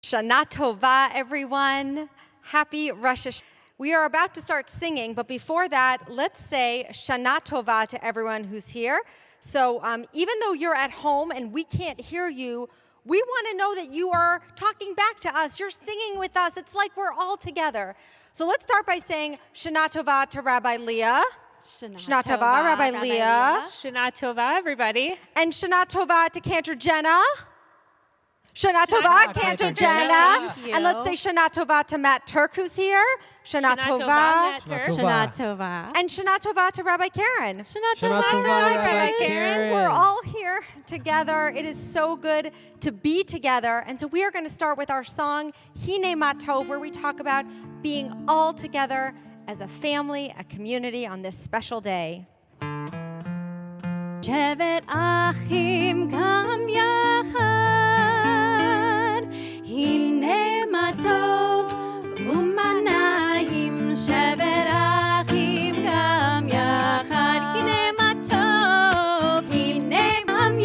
Shana Tova, everyone. Happy Rosh Hashanah. We are about to start singing, but before that, let's say Shana Tova to everyone who's here. So even though you're at home and we can't hear you, we want to know that you are talking back to us. You're singing with us. It's like we're all together. So let's start by saying Shana Tova to Rabbi Leah. Shana Tova, Rabbi Leah. Shana Tova, everybody. And Shana Tova to Cantor Jenna. Shana Tova, Cantor Jenna. And let's say Shana Tova to Matt Turk, who's here. Shana Tova. Shana Tova. And Shana Tova to Rabbi Karen. Shana Tova, Rabbi Karen. We're all here together. It is so good to be together. And so we are going to start with our song, Hine Matov, where we talk about being all together as a family, a community on this special day. Shevet Achim Gam Yachad, Hine Matov Umanayim. Shevet Achim Gam Yachad, Hine Matov, Hine Gam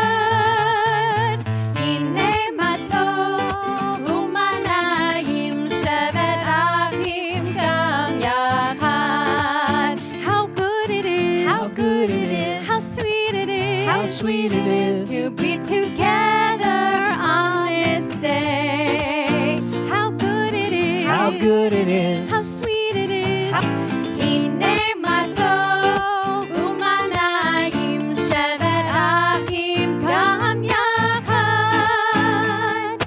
Yachad, Hine Matov Umanayim. Shevet Achim Gam Yachad. How good it is! How good it is! How sweet it is! How sweet it is to be together on this day. How good it is! How good it is How sweet it is! Hine matov umanayim. Shevet achim gam yachad.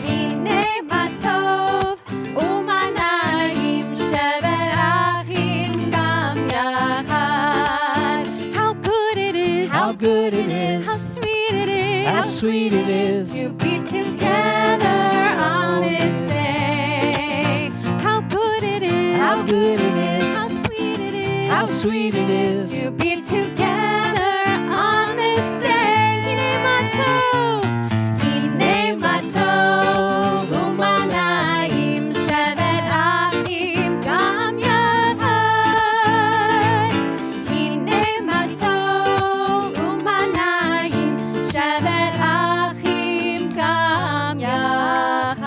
Hine matov umanayim. Shevet achim gam yachad. How good it is! How good it is How sweet it is! How sweet it is to be together on this day. How good it is! How good it is How sweet it is! How sweet it is to be together on this day. Hine matov, hine matov umanayim. Shevet achim gam yachad. Hine matov umanayim. Shevet achim gam yachad.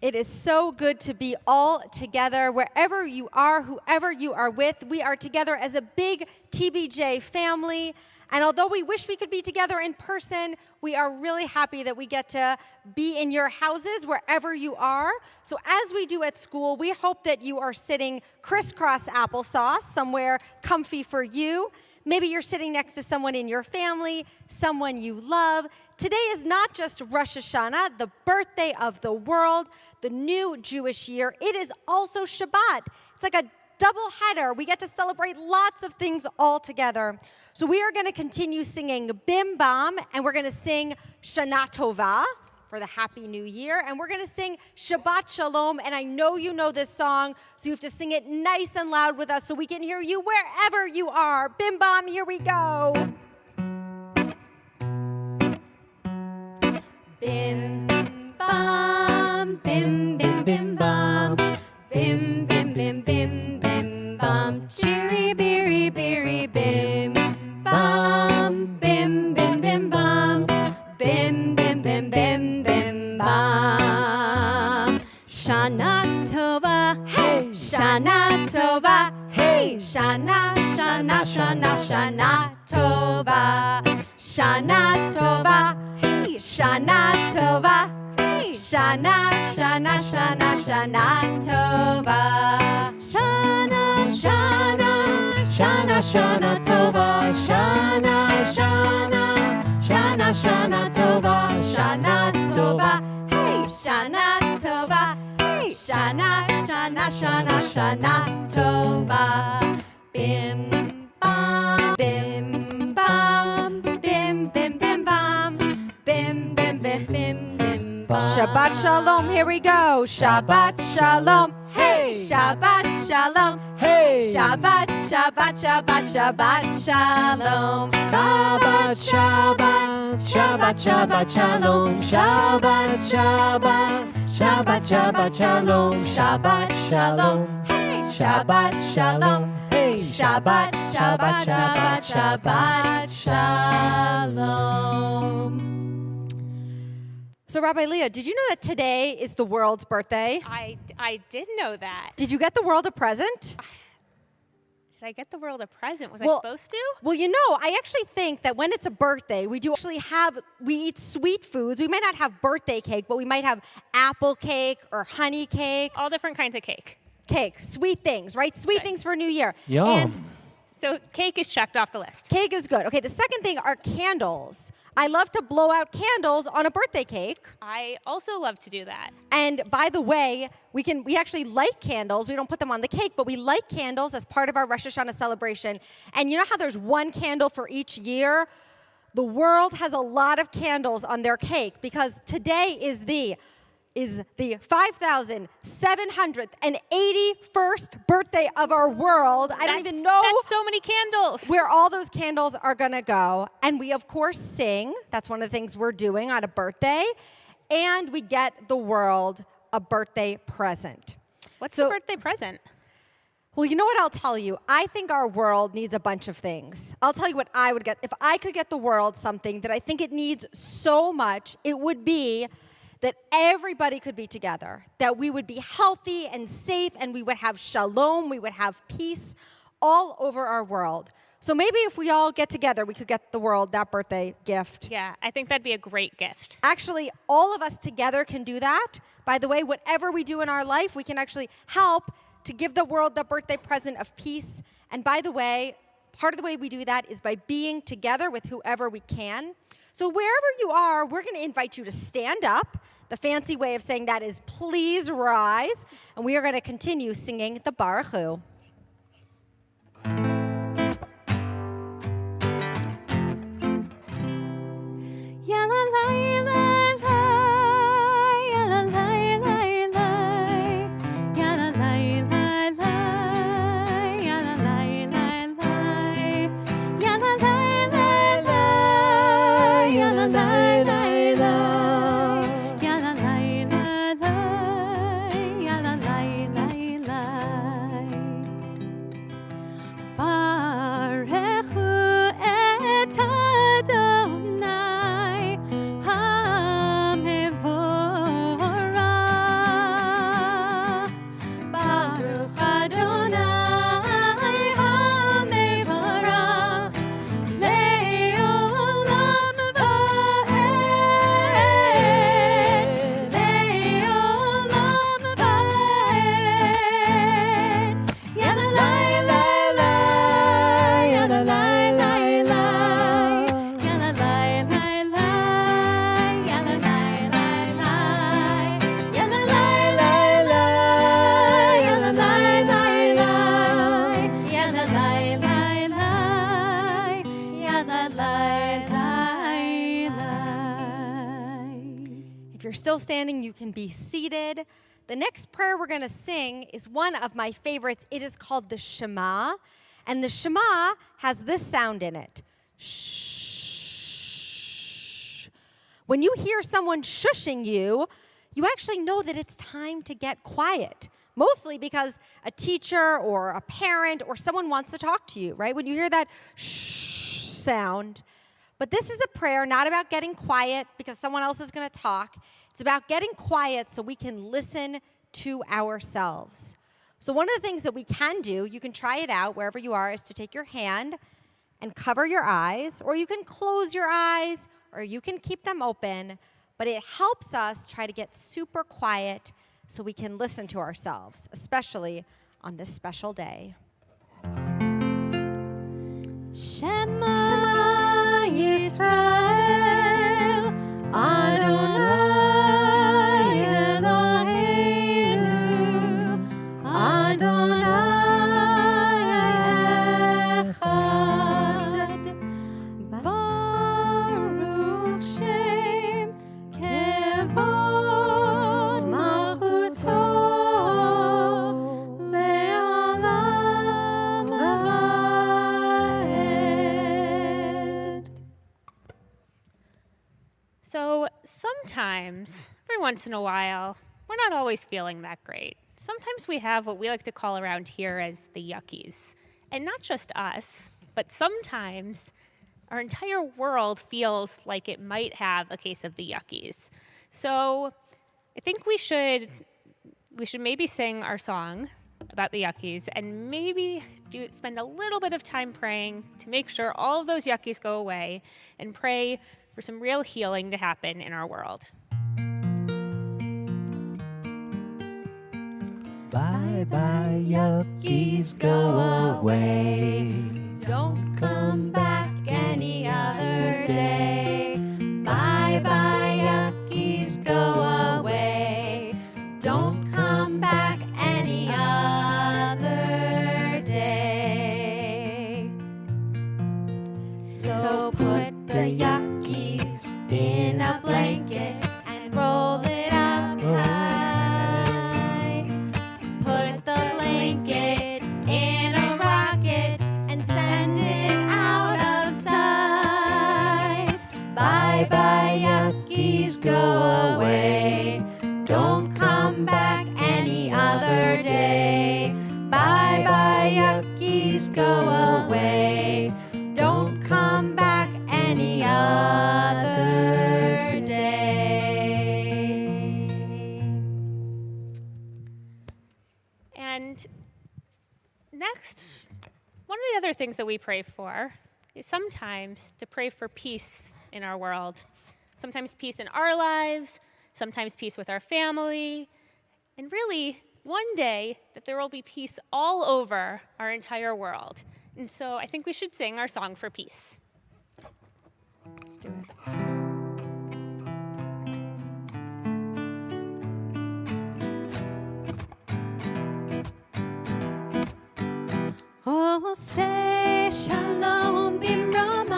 It is so good to be all together, wherever you are, whoever you are with. We are together as a big TBJ family. And although we wish we could be together in person, we are really happy that we get to be in your houses, wherever you are. So as we do at school, we hope that you are sitting crisscross applesauce, somewhere comfy for you. Maybe you're sitting next to someone in your family, someone you love. Today is not just Rosh Hashanah, the birthday of the world, the new Jewish year. It is also Shabbat. It's like a double header. We get to celebrate lots of things all together. So we are going to continue singing Bim Bam, and we're going to sing Shana Tova for the Happy New Year, and we're going to sing Shabbat Shalom, and I know you know this song, so you have to sing it nice and loud with us so we can hear you wherever you are. Bim Bam, here we go. Bim bam, bim bim bim bam, bim bim bim bim bim bam, chiri biri biri bim bam, bim bim bim bam, bim bim bim bim bim bam. Shana Tova, hey, Shana Tova, hey, Shana, Shana, Shana, Shana Tova, Shana Tova. Shana Tova, hey, Shana, Shana, Shana, Shana Tova. Shana, Shana, Shana, Shana Tova. Shana, Shana, Shana, Shana Tova. Shana Tova, hey, Shana Tova, hey, Shana, Shana, Shana, Shana Tova. Bim bam, bim bam, bim bim bim bam. Bim, bim, bim, bim, bim, bam. Shabbat Shalom, here we go. Shabbat Shalom, hey. Shabbat Shalom, Hey Shabbat, Shabbat, Shabbat, Shabbat Shalom. Shabbat Shabbat Shabbat Shabbat Shalom Shabbat Shabbat Shabbat Shabbat Shalom Shabbat Shalom Hey, Shabbat Shalom Hey Shabbat, Shabbat, Shabbat, Shabbat, Shalom. So, Rabbi Leah, did you know that today is the world's birthday? I did know that. Did you get the world a present? Did I get the world a present? Was Well- I supposed to? Well, you know, I actually think that when it's a birthday, we eat sweet foods. We might not have birthday cake, but we might have apple cake or honey cake. All different kinds of cake. Cake, sweet things, right? Sweet Good. things for New Year. Yum. And So cake is checked off the list. cake is good. Okay, the second thing are candles. I love to blow out candles on a birthday cake. I also love to do that. And by the way, we actually light candles. We don't put them on the cake, but we light candles as part of our Rosh Hashanah celebration. And you know how there's one candle for each year? The world has a lot of candles on their cake because today is the 5,781st birthday of our world. I don't even know That's so many candles. where all those candles are going to go. And we, of course, sing. That's one of the things we're doing on a birthday. And we get the world a birthday present. What's So- the birthday present? Well, you know what I'll tell you? I think our world needs a bunch of things. I'll tell you what I would get. If I could get the world something that I think it needs so much, it would be that everybody could be together, that we would be healthy and safe, and we would have shalom, we would have peace all over our world. So maybe if we all get together, we could get the world that birthday gift. Yeah, I think that'd be a great gift. Actually, all of us together can do that. By the way, whatever we do in our life, we can actually help to give the world the birthday present of peace. And by the way, part of the way we do that is by being together with whoever we can. So wherever you are, we're going to invite you to stand up. The fancy way of saying that is please rise. And we are going to continue singing the Baruch Hu. If you're still standing, you can be seated. The next prayer we're going to sing is one of my favorites. It is called the Shema. And the Shema has this sound in it. Shh. When you hear someone shushing you, you actually know that it's time to get quiet. Mostly because a teacher or a parent or someone wants to talk to you, right? When you hear that shh sound. But this is a prayer not about getting quiet because someone else is going to talk. It's about getting quiet so we can listen to ourselves. So one of the things that we can do, you can try it out wherever you are, is to take your hand and cover your eyes, or you can close your eyes, or you can keep them open. But it helps us try to get super quiet so we can listen to ourselves, especially on this special day. Shema Yisrael, Adonai Eloheinu, Adonai Echad, Baruch Shem Kevod Malchuto Le'olam Va'ed. So sometimes, every once in a while, we're not always feeling that great. Sometimes we have what we like to call around here as the yuckies. And not just us, but sometimes our entire world feels like it might have a case of the yuckies. So I think we should maybe sing our song about the yuckies and maybe spend a little bit of time praying to make sure all of those yuckies go away and pray for some real healing to happen in our world. Bye bye, yuckies, go away. Don't come back any other day. Bye bye, yuckies, go away. Don't come back any other day. So put the yuckies in a blanket and roll it up tight. Put the blanket in a rocket and send it out of sight. Bye bye, yuckies, go away. Don't come back any other day. Bye bye, yuckies, go away. Don't come back any other day. And next, one of the other things that we pray for is sometimes to pray for peace in our world. Sometimes peace in our lives, sometimes peace with our family, and really, one day that there will be peace all over our entire world. And so I think we should sing our song for peace. Let's do it. Oh, say shalom bimromav.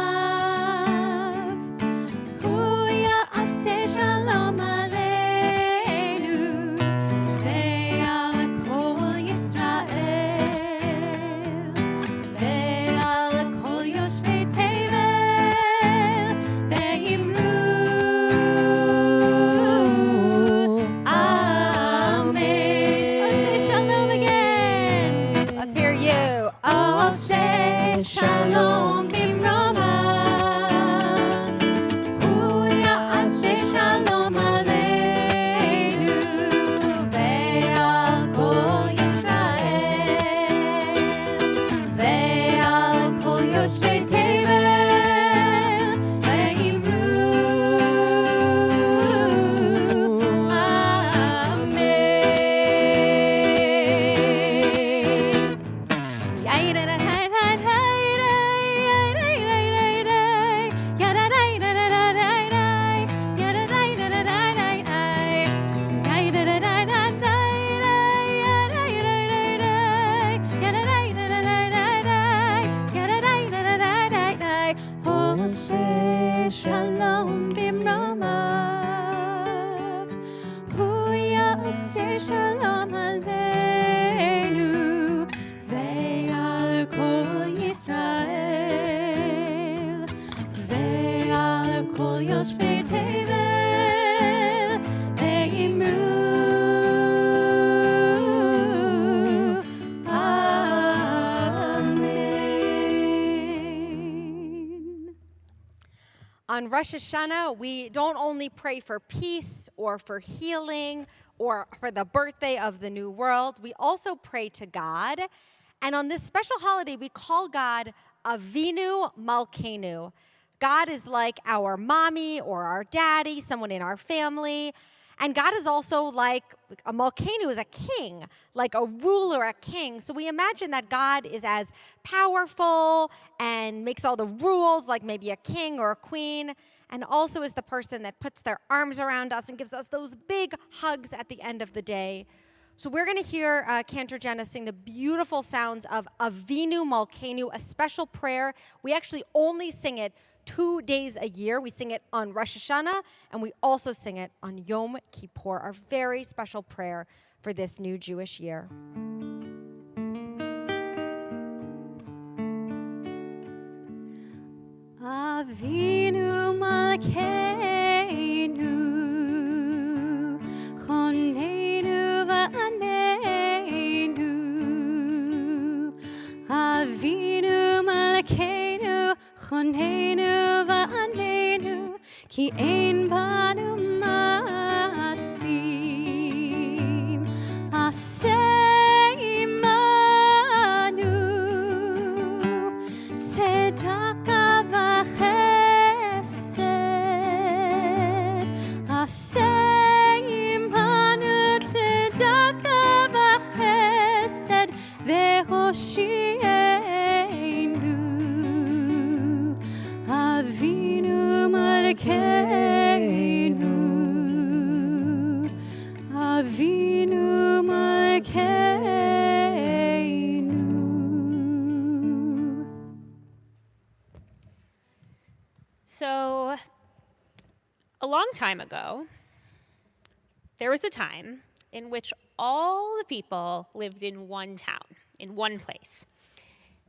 Huya aseh shalom aleinu. Ve'al kol Yisrael. Ve'al kol yoshvei tevel. Ve'imru amen. Oh, say shalom again. Let's hear you. Oh, say shalom bimromav. Huya aseh shalom aleinu. Ve'al kol Yisrael. Ve'al kol yoshvei tevel. Ve'imru amen. Shalom bimromav. Huya aseh shalom aleinu. Ve'al kol Yisrael. Ve'al kol yoshvei tevel. Ve'imru amen. On Rosh Hashanah, we don't only pray for peace or for healing or for the birthday of the new world, we also pray to God. And on this special holiday, we call God Avinu Malkeinu. God is like our mommy or our daddy, someone in our family. And God is also like a Malkeinu is a king, like a ruler, a king. So we imagine that God is as powerful and makes all the rules, like maybe a king or a queen, and also is the person that puts their arms around us and gives us those big hugs at the end of the day. So we're going to hear Cantor Jenna sing the beautiful sounds of Avinu Malkeinu, a special prayer. We actually only sing it 2 days a year. We sing it on Rosh Hashanah, and we also sing it on Yom Kippur, our very special prayer for this new Jewish year. Avinu Malkeinu, Choneinu va'aneinu. Avinu ביטחוננו ועננו, כי אין בנו מעשים. עשה עמנו צדקה וחסד. עשה עמנו צדקה וחסד והושיענו. אבינו מלכנו, אבינו מלכנו. So, a long time ago, there was a time in which all the people lived in one town, in one place.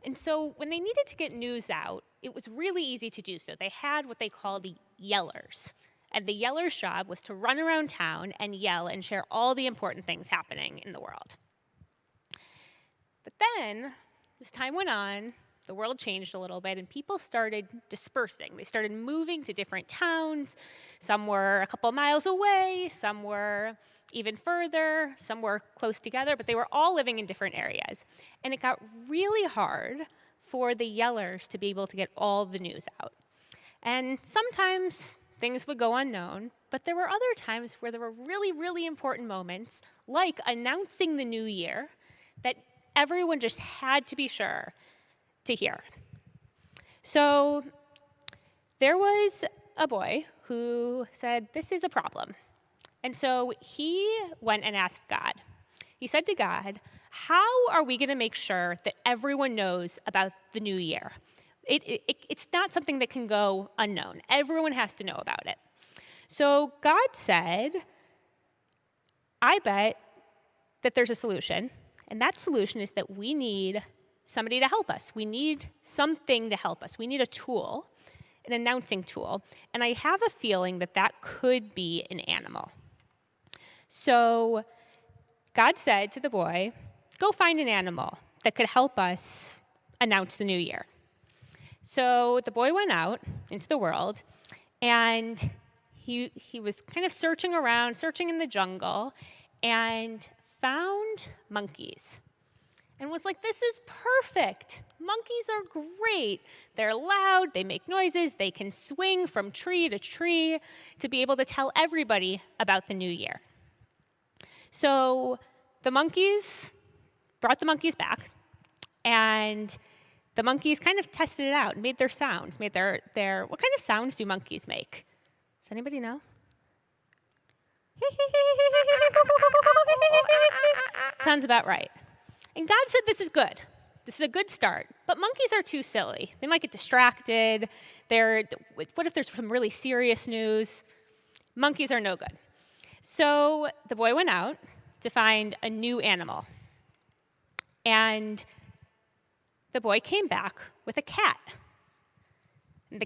And so when they needed to get news out, it was really easy to do so. They had what they called the yellers. And the yeller's job was to run around town and yell and share all the important things happening in the world. But then, as time went on, the world changed a little bit and people started dispersing. They started moving to different towns. Some were a couple miles away, some were even further, some were close together, but they were all living in different areas. And it got really hard for the yellers to be able to get all the news out. And sometimes things would go unknown, but there were other times where there were really, really important moments, like announcing the new year, that everyone just had to be sure to hear. So there was a boy who said, this is a problem. And so he went and asked God. He said to God, how are we going to make sure that everyone knows about the new year? It's not something that can go unknown. Everyone has to know about it. So God said, I bet that there's a solution. And that solution is that we need somebody to help us. We need something to help us. We need a tool, an announcing tool. And I have a feeling that that could be an animal. So God said to the boy, go find an animal that could help us announce the new year. So the boy went out into the world, and he was kind of searching around, searching in the jungle, and found monkeys. And was like, this is perfect. Monkeys are great. They're loud, they make noises, they can swing from tree to tree to be able to tell everybody about the new year. So the monkeys brought the monkeys back, and the monkeys kind of tested it out, made their sounds, made their what kind of sounds do monkeys make? Does anybody know? Sounds about right. And God said, this is good. This is a good start. But monkeys are too silly. They might get distracted. What if there's some really serious news? Monkeys are no good. So the boy went out to find a new animal. And the boy came back with a cat. And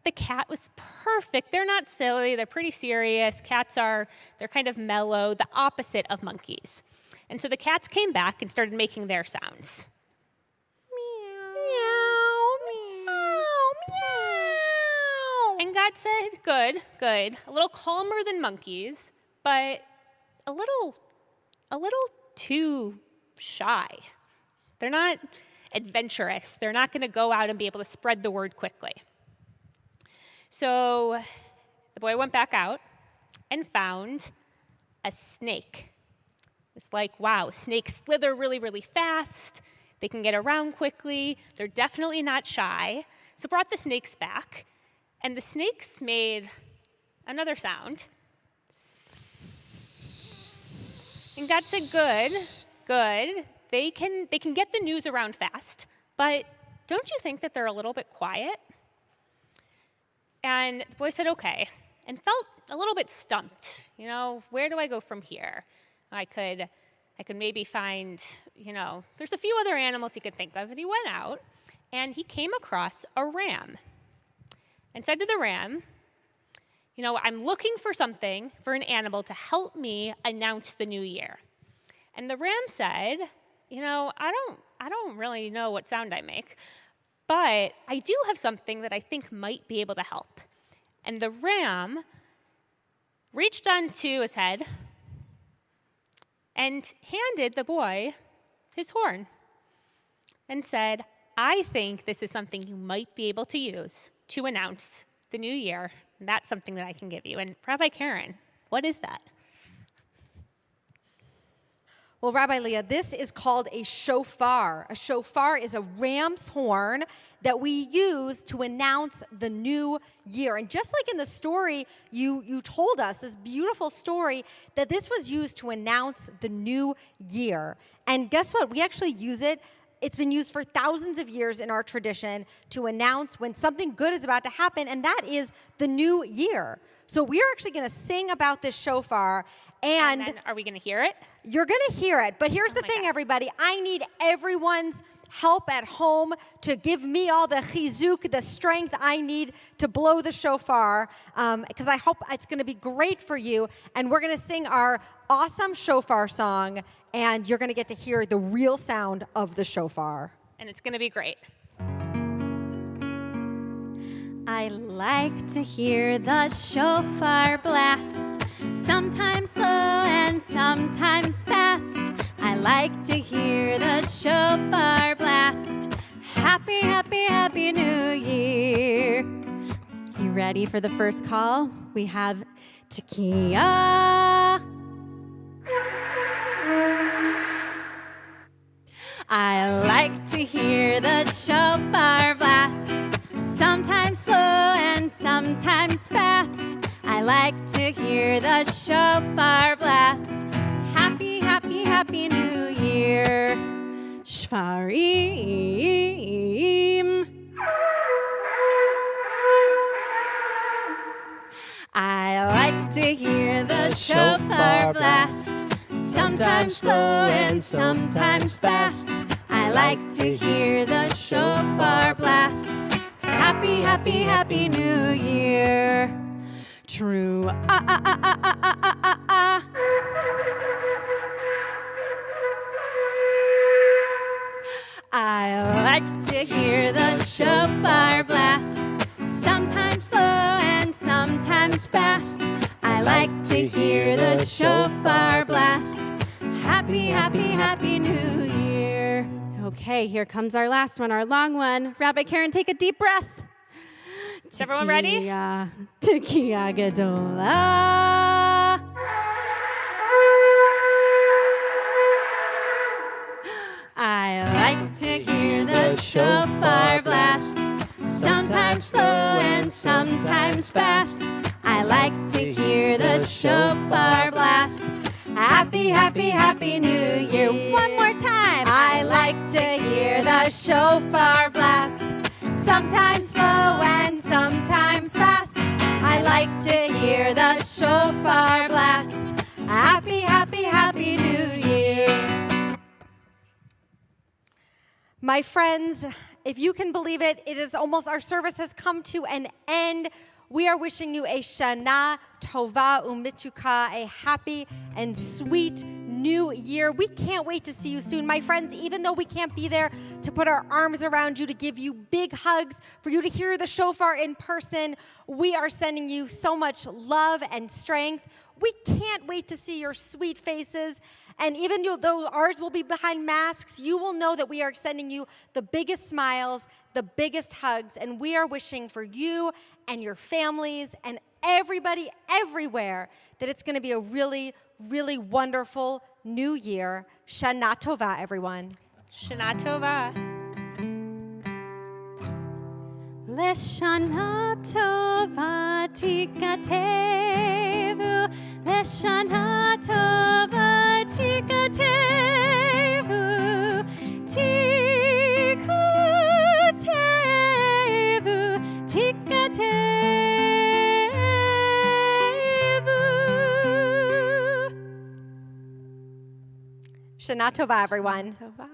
the cat was perfect. They're not silly. They're pretty serious. They're kind of mellow, the opposite of monkeys. And so the cats came back and started making their sounds. Meow, meow, meow. And God said, good. A little calmer than monkeys, but a little too shy. They're not adventurous. They're not going to go out and be able to spread the word quickly. So the boy went back out and found a snake. It's like, wow, snakes slither really, really fast. They can get around quickly. They're definitely not shy. So brought the snakes back, and the snakes made another sound. And God said, good. They can get the news around fast, but don't you think that they're a little bit quiet? And the boy said, okay, and felt a little bit stumped. Where do I go from here? I could maybe find, there's a few other animals he could think of. And he went out, and he came across a ram and said to the ram, I'm looking for an animal to help me announce the new year. And the ram said, I don't really know what sound I make, But I do have something that I think might be able to help. And the ram reached onto his head and handed the boy his horn and said, I think this is something you might be able to use to announce the new year. And that's something that I can give you. And Rabbi Karen, what is that? Well, Rabbi Leah, this is called a shofar. A shofar is a ram's horn that we use to announce the new year. And just like in the story you told us, this beautiful story, that this was used to announce the new year. And guess what? We actually use it. It's been used for thousands of years in our tradition to announce when something good is about to happen, and that is the new year. So we're actually going to sing about this shofar, and then are we going to hear it? You're going to hear it. But here's the thing, everybody. I need everyone's help at home to give me all the chizuk, the strength I need to blow the shofar, because I hope it's going to be great for you. And we're going to sing our awesome shofar song, and you're going to get to hear the real sound of the shofar. And it's going to be great. I like to hear the shofar blast, sometimes slow and sometimes fast. I like to hear the shofar blast. Happy, happy, happy New Year. You ready for the first call? We have Tekiah. I like to hear the shofar blast, sometimes slow and sometimes fast. I like to hear the shofar blast. Happy, happy, happy New Year. Shvarim. I like to hear the shofar blast, sometimes slow and sometimes fast. I like to hear the shofar blast. Happy, happy, happy New Year. True. I like to hear the shofar blast, sometimes slow and sometimes fast. I like to hear the shofar blast. Happy, happy, happy New Year. Okay, here comes our last one, our long one. Rabbi Karen, take a deep breath. Is everyone ready? Tekiah Gedolah. I like to hear the shofar blast, sometimes slow and sometimes fast. I like to hear the shofar blast. Happy, happy, happy New Year. One more time. I like to hear the shofar blast, sometimes slow and sometimes fast. I like to hear the shofar blast. Happy, happy, happy New Year. My friends, if you can believe it, it is almost, our service has come to an end. We are wishing you a Shana Tova Umituka, a happy and sweet new year. We can't wait to see you soon. My friends, even though we can't be there to put our arms around you, to give you big hugs, for you to hear the shofar in person, we are sending you so much love and strength. We can't wait to see your sweet faces. And even though ours will be behind masks, you will know that we are sending you the biggest smiles, the biggest hugs, and we are wishing for you and your families and everybody everywhere that it's going to be a really, really wonderful new year. Shana Tova, everyone. Shana Tova. Leshana Tova Tikatevu, Leshana Tova Tikatevu, Tikatevu, Tikatevu. Shana Tova, everyone. Tova.